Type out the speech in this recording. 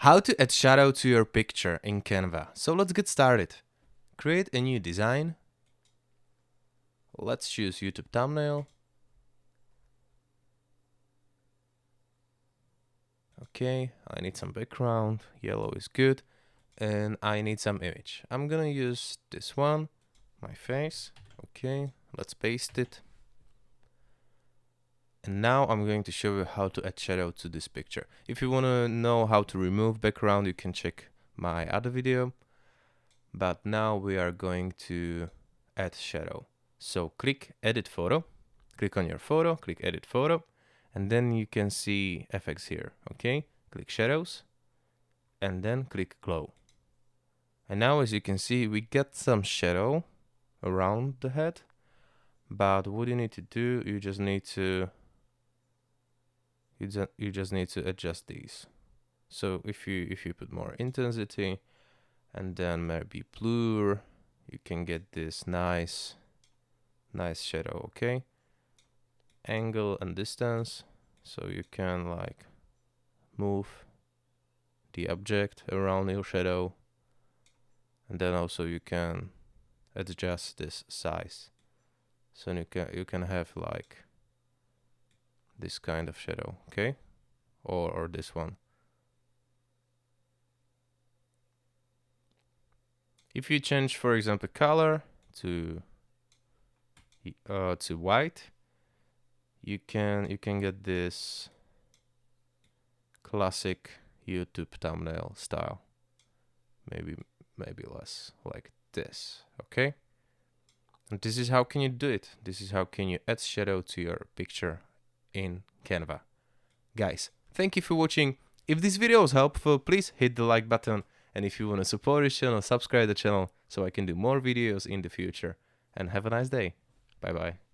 How to add shadow to your picture in Canva. So let's get started. Create a new design. Let's choose YouTube thumbnail. Okay, I need some background. Yellow is good. And I need some image. I'm gonna use this one, my face. Okay, let's paste it. And now I'm going to show you how to add shadow to this picture. If you want to know how to remove background, you can check my other video. But now we are going to add shadow. So click edit photo, click on your photo, click edit photo, and then you can see effects here. Okay, click shadows and then click glow. And now as you can see, we get some shadow around the head, but what you need to do, you just need to adjust these. So if you put more intensity and then maybe blur, you can get this nice shadow. Okay, angle and distance, so you can like move the object around your shadow, and then also you can adjust this size, so you can have like this kind of shadow. Okay, or this one. If you change, for example, color to white, you can get this classic YouTube thumbnail style. Maybe less like this. Okay, and this is how can you do it. This is how can you add shadow to your picture in Canva. Guys, thank you for watching. If this video was helpful, please hit the like button. And if you want to support this channel, subscribe the channel so I can do more videos in the future. And have a nice day. Bye bye.